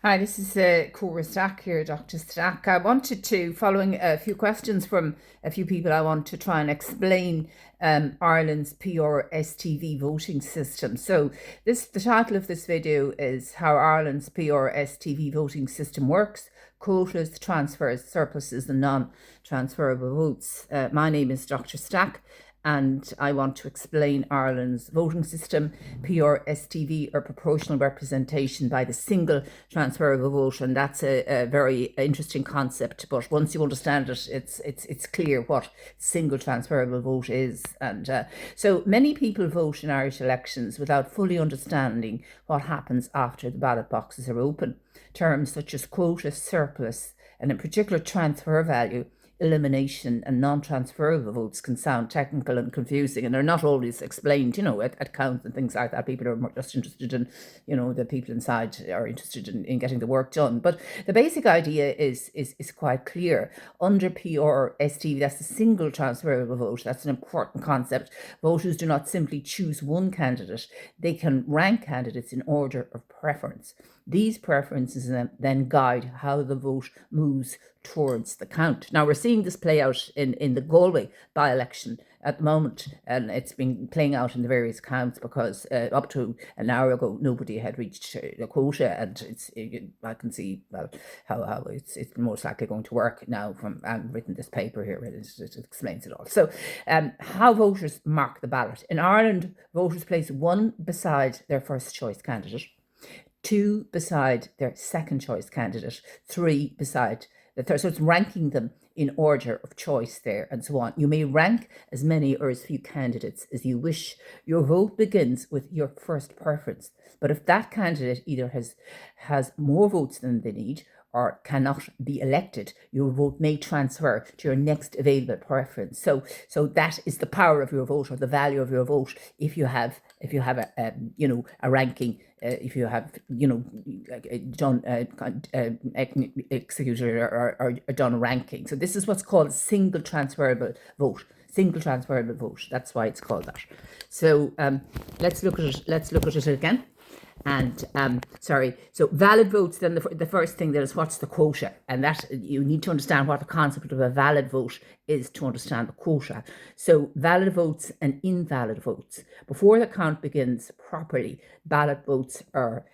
Hi, this is Cora Stack here, Dr. Stack. I wanted to, following a few questions from a few people, I want to try and explain Ireland's PRSTV voting system. So the title of this video is How Ireland's PRSTV voting system works, quotas, transfers, surpluses and non-transferable votes. My name is Dr. Stack, and I want to explain Ireland's voting system, PRSTV, or proportional representation by the single transferable vote, and that's a very interesting concept. But once you understand it, it's clear what single transferable vote is. And so many people vote in Irish elections without fully understanding what happens after the ballot boxes are open. Terms such as quota, surplus, and in particular transfer value, elimination and non-transferable votes can sound technical and confusing, and they're not always explained, at counts and things like that. People are just interested in, the people inside are interested in getting the work done. But the basic idea is quite clear. Under PRSTV, that's a single transferable vote. That's an important concept. Voters do not simply choose one candidate. They can rank candidates in order of preference. These preferences then guide how the vote moves towards the count. Now, we're seeing this play out in the Galway by-election at the moment, and it's been playing out in the various counts because up to an hour ago, nobody had reached the quota, and I can see how it's most likely going to work now. I've written this paper here, it explains it all. So, how voters mark the ballot. In Ireland, voters place one beside their first choice candidate, two beside their second choice candidate, three beside the third. So it's ranking them in order of choice there, and so on. You may rank as many or as few candidates as you wish. Your vote begins with your first preference, but if that candidate either has more votes than they need or cannot be elected, your vote may transfer to your next available preference. So that is the power of your vote, or the value of your vote, if you have a ranking. If you have done executed or done a ranking. So this is what's called single transferable vote. Single transferable vote. That's why it's called that. So let's look at it again. And so valid votes, then the first thing there is, what's the quota? And that you need to understand what the concept of a valid vote is to understand the quota. So valid votes and invalid votes. Before the count begins properly, ballot votes are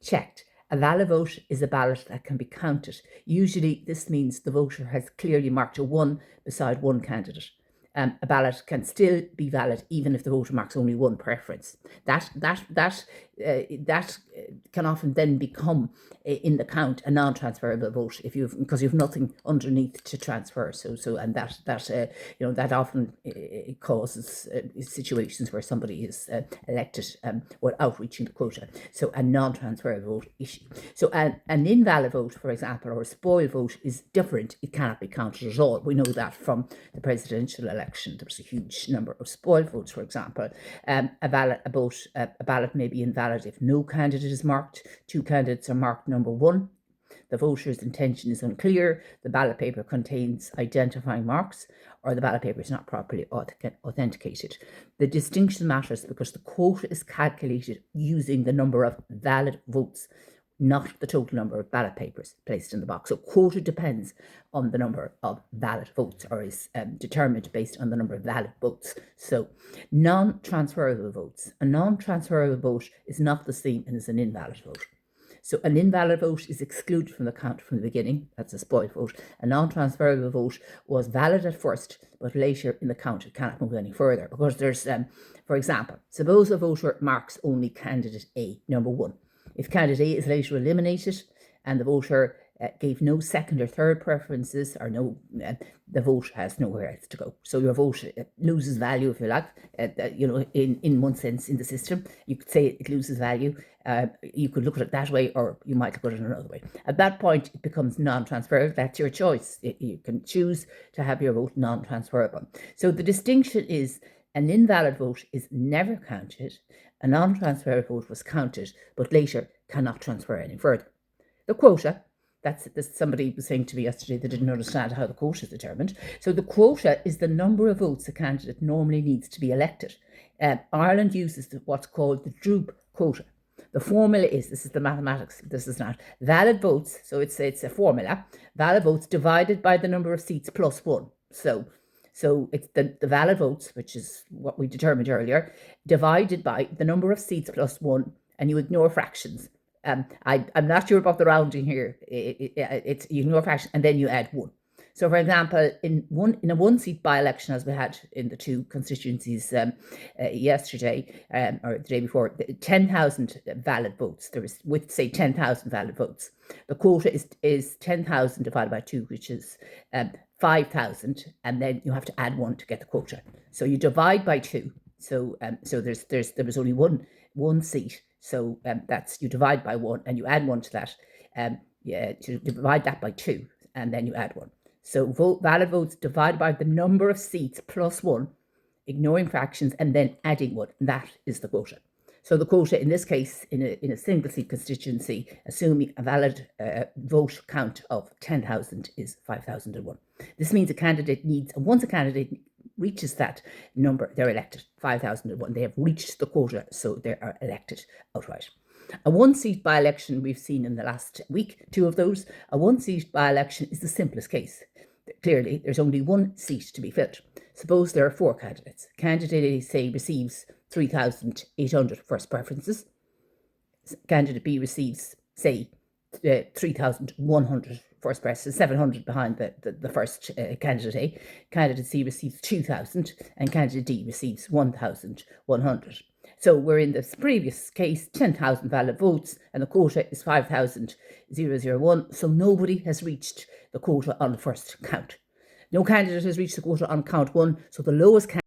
checked. A valid vote is a ballot that can be counted. Usually this means the voter has clearly marked a 1 beside one candidate. A ballot can still be valid even if the voter marks only one preference. That can often then become in the count a non-transferable vote because you've nothing underneath to transfer. And that often causes situations where somebody is elected without reaching the quota. So a non-transferable vote issue. So an invalid vote, for example, or a spoiled vote is different. It cannot be counted at all. We know that from the presidential election. There was a huge number of spoiled votes, for example. A ballot may be invalid if no candidate is marked. Two candidates are marked number 1. The voter's intention is unclear. The ballot paper contains identifying marks, or the ballot paper is not properly authenticated. The distinction matters because the quota is calculated using the number of valid votes, not the total number of ballot papers placed in the box. So quota depends on the number of valid votes, or is determined based on the number of valid votes. So non-transferable votes. A non-transferable vote is not the same as an invalid vote. So an invalid vote is excluded from the count from the beginning. That's a spoiled vote. A non-transferable vote was valid at first, but later in the count it cannot move any further because there's, for example, suppose a voter marks only candidate A, number 1. If candidate A is later eliminated and the voter gave no second or third preferences, or the vote has nowhere else to go. So your vote loses value, if you like, in one sense in the system. You could say it loses value. You could look at it that way, or you might look at it another way. At that point, it becomes non-transferable. That's your choice. You can choose to have your vote non-transferable. So the distinction is, an invalid vote is never counted. A non-transferable vote was counted, but later cannot transfer any further. The quota, somebody was saying to me yesterday they didn't understand how the quota is determined. So the quota is the number of votes a candidate normally needs to be elected. Ireland uses what's called the droop quota. The formula is, this is the mathematics, this is not, valid votes, so it's a formula, valid votes divided by the number of seats plus 1. So it's the valid votes, which is what we determined earlier, divided by the number of seats plus 1, and you ignore fractions. I'm not sure about the rounding here. It's you ignore fractions and then you add 1. So, for example, in a one-seat by-election, as we had in the 2 constituencies yesterday or the day before, 10,000 valid votes. There was, with say 10,000 valid votes. The quota is 10,000 divided by 2, which is 5,000, and then you have to add 1 to get the quota. So you divide by 2. So there was only one seat. So that's, you divide by 1 and you add 1 to that. To divide that by 2, and then you add 1. So valid votes divided by the number of seats plus 1, ignoring fractions, and then adding 1. And that is the quota. So the quota in this case, in a single seat constituency, assuming a valid vote count of 10,000 is 5,001. This means a candidate needs, and once a candidate reaches that number, they're elected. 5,001. They have reached the quota, so they are elected outright. A one-seat by-election we've seen in the last week, 2 of those. A one-seat by-election is the simplest case. Clearly, there's only 1 seat to be filled. Suppose there are 4 candidates. Candidate A, say, receives 3,800 first preferences. Candidate B receives, say, 3,100 first preferences, 700 behind the first candidate A. Candidate C receives 2,000, and candidate D receives 1,100. So we're in this previous case, 10,000 valid votes, and the quota is 5,001. So nobody has reached the quota on the first count. No candidate has reached the quota on count 1. So the lowest candidate